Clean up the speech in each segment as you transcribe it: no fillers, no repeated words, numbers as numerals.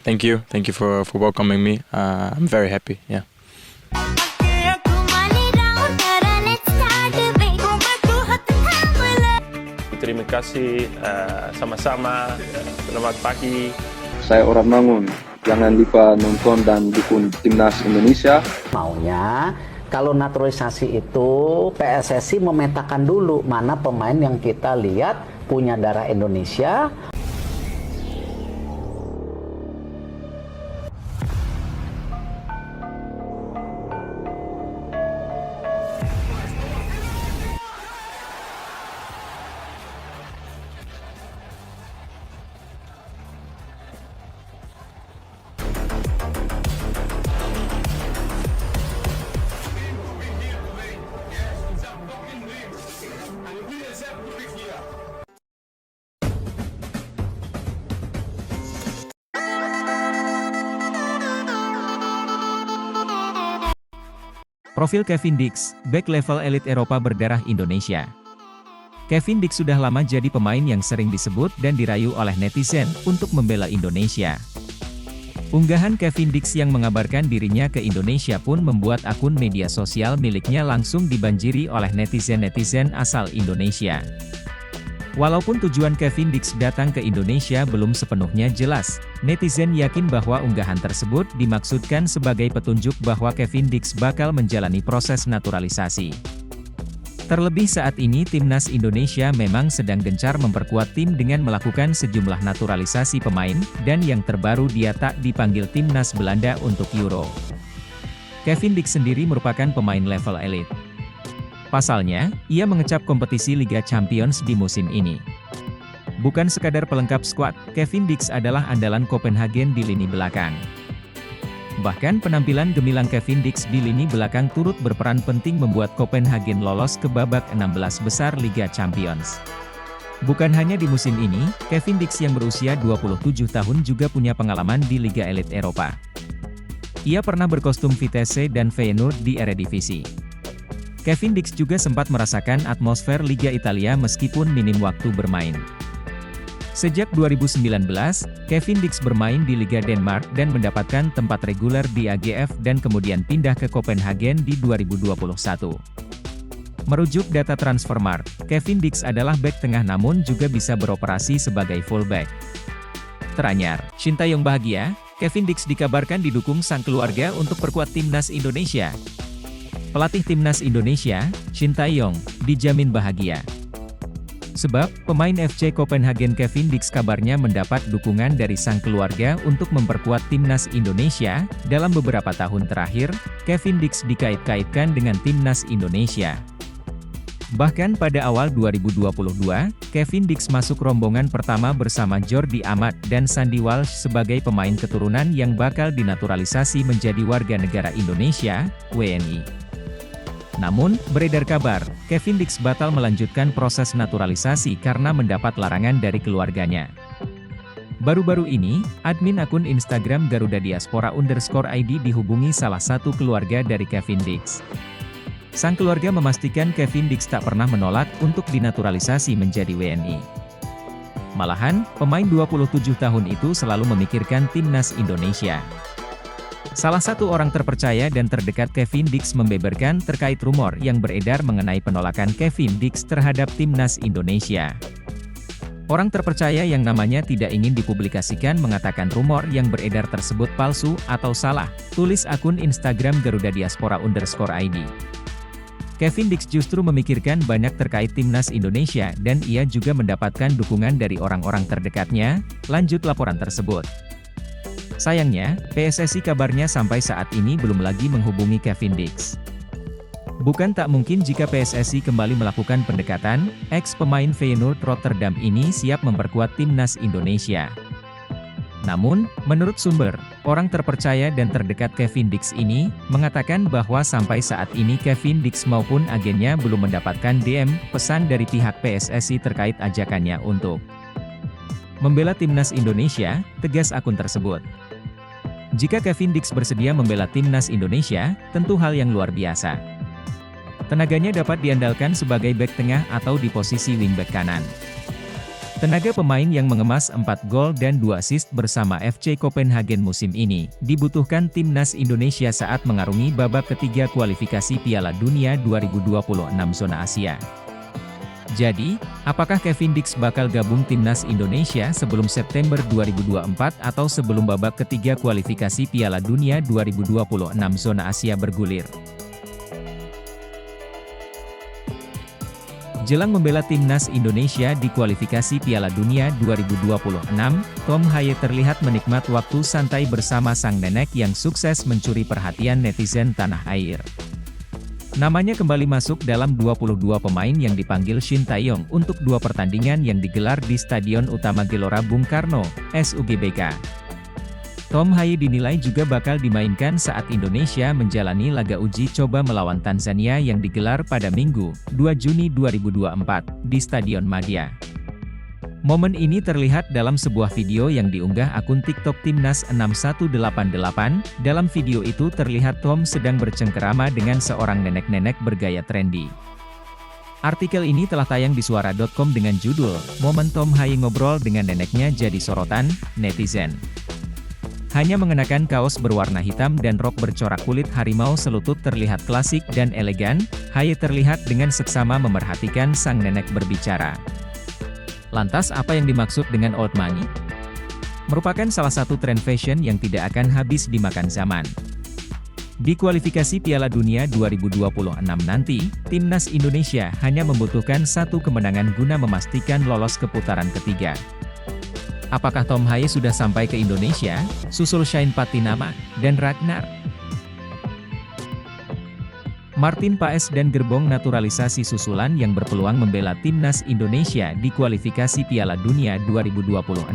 Thank you for welcoming me. I'm very happy. Yeah. Terima kasih, sama-sama. Selamat pagi. Saya orang Mangun. Jangan lupa nonton dan dukung timnas Indonesia. Maunya kalau naturalisasi itu PSSI memetakan dulu mana pemain yang kita lihat punya darah Indonesia. Profil Kevin Dix, bek level elit Eropa berdarah Indonesia. Kevin Dix sudah lama jadi pemain yang sering disebut dan dirayu oleh netizen untuk membela Indonesia. Unggahan Kevin Dix yang mengabarkan dirinya ke Indonesia pun membuat akun media sosial miliknya langsung dibanjiri oleh netizen-netizen asal Indonesia. Walaupun tujuan Kevin Dix datang ke Indonesia belum sepenuhnya jelas, netizen yakin bahwa unggahan tersebut dimaksudkan sebagai petunjuk bahwa Kevin Dix bakal menjalani proses naturalisasi. Terlebih saat ini timnas Indonesia memang sedang gencar memperkuat tim dengan melakukan sejumlah naturalisasi pemain, dan yang terbaru dia tak dipanggil timnas Belanda untuk Euro. Kevin Dix sendiri merupakan pemain level elit. Pasalnya, ia mengecap kompetisi Liga Champions di musim ini. Bukan sekadar pelengkap skuad, Kevin Dix adalah andalan Copenhagen di lini belakang. Bahkan penampilan gemilang Kevin Dix di lini belakang turut berperan penting membuat Copenhagen lolos ke babak 16 besar Liga Champions. Bukan hanya di musim ini, Kevin Dix yang berusia 27 tahun juga punya pengalaman di Liga Elit Eropa. Ia pernah berkostum Vitesse dan Feyenoord di Eredivisie. Kevin Dix juga sempat merasakan atmosfer Liga Italia meskipun minim waktu bermain. Sejak 2019, Kevin Dix bermain di Liga Denmark dan mendapatkan tempat reguler di AGF dan kemudian pindah ke Copenhagen di 2021. Merujuk data Transfermarkt, Kevin Dix adalah bek tengah namun juga bisa beroperasi sebagai fullback. Teranyar, Shin Tae-yong bahagia, Kevin Dix dikabarkan didukung sang keluarga untuk perkuat timnas Indonesia. Pelatih timnas Indonesia, Shin Tae-yong, dijamin bahagia. Sebab, pemain FC Copenhagen Kevin Dix kabarnya mendapat dukungan dari sang keluarga untuk memperkuat timnas Indonesia. Dalam beberapa tahun terakhir, Kevin Dix dikait-kaitkan dengan timnas Indonesia. Bahkan pada awal 2022, Kevin Dix masuk rombongan pertama bersama Jordi Amat dan Sandy Walsh sebagai pemain keturunan yang bakal dinaturalisasi menjadi warga negara Indonesia, WNI. Namun, beredar kabar, Kevin Dix batal melanjutkan proses naturalisasi karena mendapat larangan dari keluarganya. Baru-baru ini, admin akun Instagram Garuda Diaspora_ID dihubungi salah satu keluarga dari Kevin Dix. Sang keluarga memastikan Kevin Dix tak pernah menolak untuk dinaturalisasi menjadi WNI. Malahan, pemain 27 tahun itu selalu memikirkan timnas Indonesia. Salah satu orang terpercaya dan terdekat Kevin Dix membeberkan terkait rumor yang beredar mengenai penolakan Kevin Dix terhadap timnas Indonesia. Orang terpercaya yang namanya tidak ingin dipublikasikan mengatakan rumor yang beredar tersebut palsu atau salah, tulis akun Instagram Garuda Diaspora_ID. Kevin Dix justru memikirkan banyak terkait timnas Indonesia dan ia juga mendapatkan dukungan dari orang-orang terdekatnya, lanjut laporan tersebut. Sayangnya, PSSI kabarnya sampai saat ini belum lagi menghubungi Kevin Dix. Bukan tak mungkin jika PSSI kembali melakukan pendekatan, ex-pemain Feyenoord Rotterdam ini siap memperkuat timnas Indonesia. Namun, menurut sumber, orang terpercaya dan terdekat Kevin Dix ini, mengatakan bahwa sampai saat ini Kevin Dix maupun agennya belum mendapatkan DM, pesan dari pihak PSSI terkait ajakannya untuk membela timnas Indonesia, tegas akun tersebut. Jika Kevin Dix bersedia membela timnas Indonesia, tentu hal yang luar biasa. Tenaganya dapat diandalkan sebagai bek tengah atau di posisi wingback kanan. Tenaga pemain yang mengemas 4 gol dan 2 assist bersama FC Copenhagen musim ini, dibutuhkan timnas Indonesia saat mengarungi babak ketiga kualifikasi Piala Dunia 2026 zona Asia. Jadi, apakah Kevin Dix bakal gabung timnas Indonesia sebelum September 2024 atau sebelum babak ketiga kualifikasi Piala Dunia 2026 zona Asia bergulir? Jelang membela timnas Indonesia di kualifikasi Piala Dunia 2026, Tom Haye terlihat menikmat waktu santai bersama sang nenek yang sukses mencuri perhatian netizen tanah air. Namanya kembali masuk dalam 22 pemain yang dipanggil Shin Tae-yong untuk 2 pertandingan yang digelar di Stadion Utama Gelora Bung Karno, SUGBK. Tom Haye dinilai juga bakal dimainkan saat Indonesia menjalani laga uji coba melawan Tanzania yang digelar pada Minggu, 2 Juni 2024, di Stadion Madia. Momen ini terlihat dalam sebuah video yang diunggah akun TikTok Timnas 6188. Dalam video itu terlihat Tom sedang bercengkerama dengan seorang nenek-nenek bergaya trendy. Artikel ini telah tayang di suara.com dengan judul, "Momen Tom Haye ngobrol dengan neneknya jadi sorotan netizen." Hanya mengenakan kaos berwarna hitam dan rok bercorak kulit harimau selutut terlihat klasik dan elegan, Haye terlihat dengan seksama memerhatikan sang nenek berbicara. Lantas apa yang dimaksud dengan old money? Merupakan salah satu tren fashion yang tidak akan habis dimakan zaman. Di kualifikasi Piala Dunia 2026 nanti, timnas Indonesia hanya membutuhkan 1 kemenangan guna memastikan lolos ke putaran ketiga. Apakah Tom Haye sudah sampai ke Indonesia? Susul Shane Patinama dan Ragnar. Martin Paes dan gerbong naturalisasi susulan yang berpeluang membela timnas Indonesia di kualifikasi Piala Dunia 2026.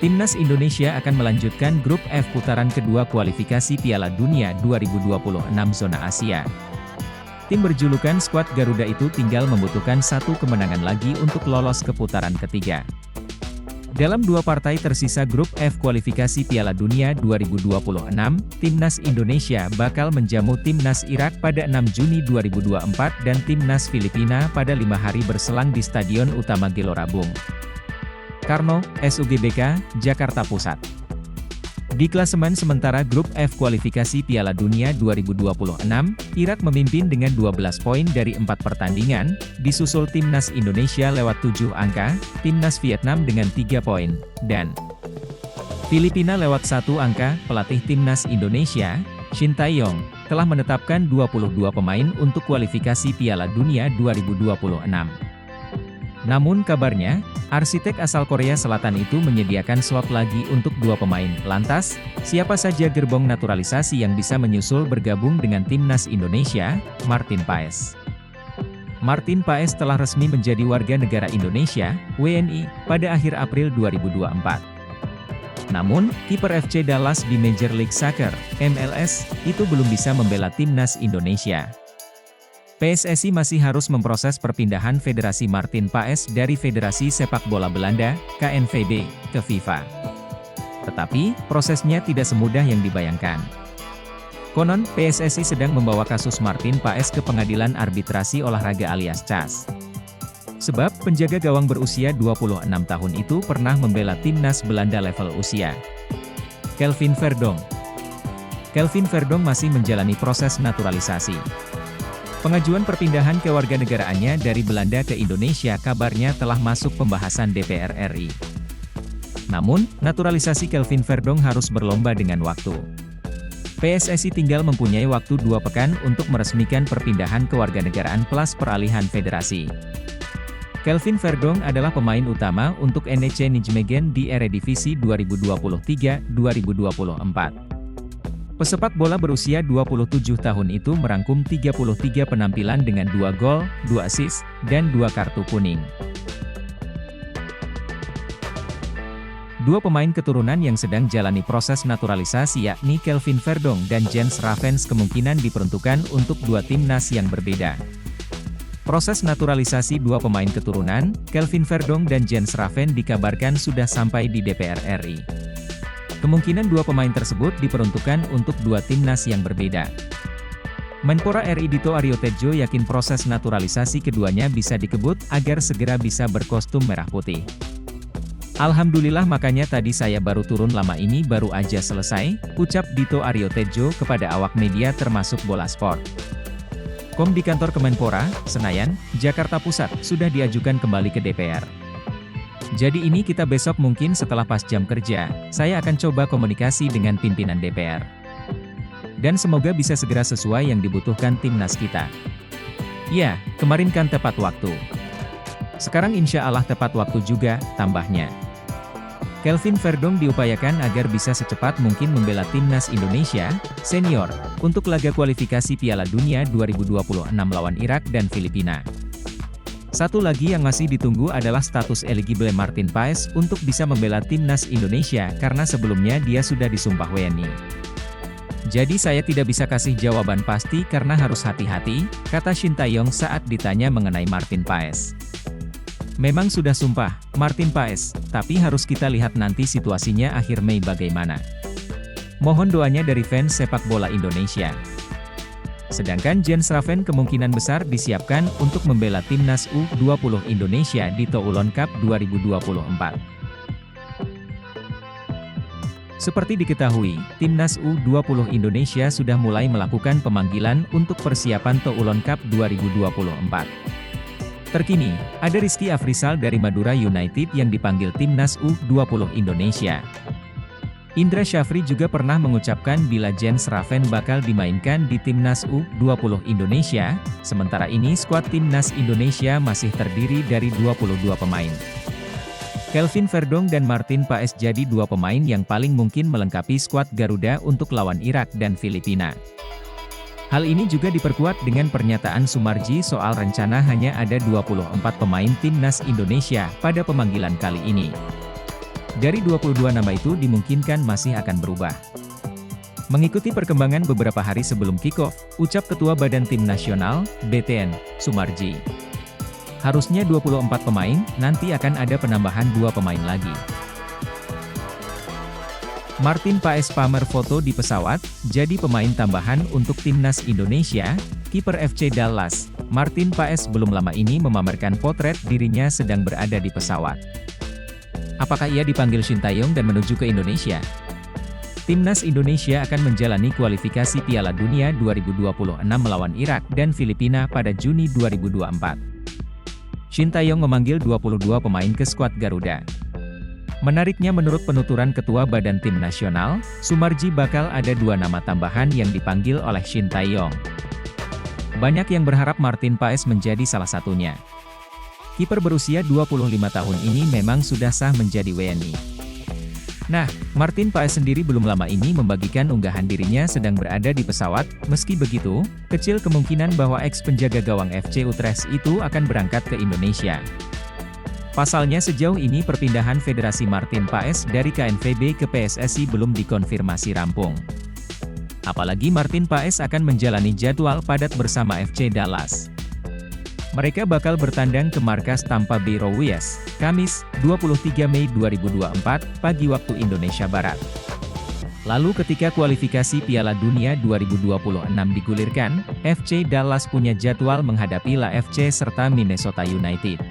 Timnas Indonesia akan melanjutkan grup F putaran kedua kualifikasi Piala Dunia 2026 zona Asia. Tim berjulukan skuad Garuda itu tinggal membutuhkan 1 kemenangan lagi untuk lolos ke putaran ketiga. Dalam 2 partai tersisa grup F kualifikasi Piala Dunia 2026, timnas Indonesia bakal menjamu timnas Irak pada 6 Juni 2024 dan timnas Filipina pada 5 hari berselang di Stadion Utama Gelora Bung Karno, SUGBK, Jakarta Pusat. Di klasemen sementara grup F kualifikasi Piala Dunia 2026, Irak memimpin dengan 12 poin dari 4 pertandingan, disusul timnas Indonesia lewat 7 angka, timnas Vietnam dengan 3 poin, dan Filipina lewat 1 angka. Pelatih timnas Indonesia, Shin Tae-yong, telah menetapkan 22 pemain untuk kualifikasi Piala Dunia 2026. Namun kabarnya, arsitek asal Korea Selatan itu menyediakan slot lagi untuk 2 pemain. Lantas, siapa saja gerbong naturalisasi yang bisa menyusul bergabung dengan timnas Indonesia? Martin Paes. Martin Paes telah resmi menjadi warga negara Indonesia, WNI, pada akhir April 2024. Namun, kiper FC Dallas di Major League Soccer, MLS, itu belum bisa membela timnas Indonesia. PSSI masih harus memproses perpindahan Federasi Martin Paes dari Federasi Sepak Bola Belanda, KNVB, ke FIFA. Tetapi, prosesnya tidak semudah yang dibayangkan. Konon, PSSI sedang membawa kasus Martin Paes ke Pengadilan Arbitrasi Olahraga alias CAS. Sebab, penjaga gawang berusia 26 tahun itu pernah membela timnas Belanda level usia. Kelvin Verdong. Kelvin Verdong masih menjalani proses naturalisasi. Pengajuan perpindahan kewarganegaraannya dari Belanda ke Indonesia kabarnya telah masuk pembahasan DPR RI. Namun, naturalisasi Kelvin Verdong harus berlomba dengan waktu. PSSI tinggal mempunyai waktu 2 pekan untuk meresmikan perpindahan kewarganegaraan plus peralihan federasi. Kelvin Verdong adalah pemain utama untuk NEC Nijmegen di Eredivisie 2023-2024. Pesepak bola berusia 27 tahun itu merangkum 33 penampilan dengan 2 gol, 2 assist, dan 2 kartu kuning. 2 pemain keturunan yang sedang jalani proses naturalisasi yakni Kelvin Verdong dan Jens Ravens kemungkinan diperuntukkan untuk 2 timnas yang berbeda. Proses naturalisasi 2 pemain keturunan, Kelvin Verdong dan Jens Ravens dikabarkan sudah sampai di DPR RI. Kemungkinan 2 pemain tersebut diperuntukkan untuk 2 timnas yang berbeda. Menpora RI Dito Aryo Tejo yakin proses naturalisasi keduanya bisa dikebut agar segera bisa berkostum merah putih. Alhamdulillah, makanya tadi saya baru turun, lama ini baru aja selesai, ucap Dito Aryo Tejo kepada awak media termasuk Bola Sport. Di kantor Kemenpora, Senayan, Jakarta Pusat, sudah diajukan kembali ke DPR. Jadi ini kita besok mungkin setelah pas jam kerja, saya akan coba komunikasi dengan pimpinan DPR. Dan semoga bisa segera sesuai yang dibutuhkan timnas kita. Ya, kemarin kan tepat waktu. Sekarang insya Allah tepat waktu juga, tambahnya. Kelvin Verdong diupayakan agar bisa secepat mungkin membela timnas Indonesia senior untuk laga kualifikasi Piala Dunia 2026 lawan Irak dan Filipina. Satu lagi yang masih ditunggu adalah status eligible Martin Paes untuk bisa membela timnas Indonesia karena sebelumnya dia sudah disumpah WNI. Jadi saya tidak bisa kasih jawaban pasti karena harus hati-hati, kata Shin Tae-yong saat ditanya mengenai Martin Paes. Memang sudah sumpah, Martin Paes, tapi harus kita lihat nanti situasinya akhir Mei bagaimana. Mohon doanya dari fans sepak bola Indonesia. Sedangkan Jens Raven kemungkinan besar disiapkan untuk membela timnas U20 Indonesia di Toulon Cup 2024. Seperti diketahui, timnas U20 Indonesia sudah mulai melakukan pemanggilan untuk persiapan Toulon Cup 2024. Terkini, ada Rizky Afrizal dari Madura United yang dipanggil timnas U20 Indonesia. Indra Syafri juga pernah mengucapkan bila Jens Raven bakal dimainkan di timnas U20 Indonesia, sementara ini skuad timnas Indonesia masih terdiri dari 22 pemain. Kelvin Verdong dan Martin Paes jadi dua pemain yang paling mungkin melengkapi skuad Garuda untuk lawan Irak dan Filipina. Hal ini juga diperkuat dengan pernyataan Sumarji soal rencana hanya ada 24 pemain timnas Indonesia pada pemanggilan kali ini. Dari 22 nama itu dimungkinkan masih akan berubah. Mengikuti perkembangan beberapa hari sebelum kick-off, ucap Ketua Badan Tim Nasional, BTN, Sumarji. Harusnya 24 pemain, nanti akan ada penambahan 2 pemain lagi. Martin Paes pamer foto di pesawat, jadi pemain tambahan untuk timnas Indonesia. Kiper FC Dallas, Martin Paes belum lama ini memamerkan potret dirinya sedang berada di pesawat. Apakah ia dipanggil Shin Tae-yong dan menuju ke Indonesia? Timnas Indonesia akan menjalani kualifikasi Piala Dunia 2026 melawan Irak dan Filipina pada Juni 2024. Shin Tae-yong memanggil 22 pemain ke skuad Garuda. Menariknya, menurut penuturan Ketua Badan Tim Nasional, Sumarji bakal ada 2 nama tambahan yang dipanggil oleh Shin Tae-yong. Banyak yang berharap Martin Paes menjadi salah satunya. Kiper berusia 25 tahun ini memang sudah sah menjadi WNI. Nah, Martin Paes sendiri belum lama ini membagikan unggahan dirinya sedang berada di pesawat. Meski begitu, kecil kemungkinan bahwa ex-penjaga gawang FC Utrecht itu akan berangkat ke Indonesia. Pasalnya sejauh ini perpindahan Federasi Martin Paes dari KNVB ke PSSI belum dikonfirmasi rampung. Apalagi Martin Paes akan menjalani jadwal padat bersama FC Dallas. Mereka bakal bertandang ke markas Tampa Bay Rays, Kamis, 23 Mei 2024, pagi waktu Indonesia Barat. Lalu ketika kualifikasi Piala Dunia 2026 digulirkan, FC Dallas punya jadwal menghadapi LAFC serta Minnesota United.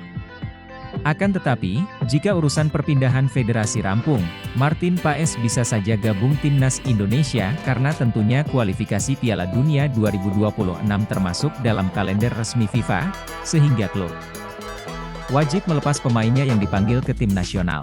Akan tetapi, jika urusan perpindahan federasi rampung, Martin Paes bisa saja gabung timnas Indonesia karena tentunya kualifikasi Piala Dunia 2026 termasuk dalam kalender resmi FIFA, sehingga klub wajib melepas pemainnya yang dipanggil ke tim nasional.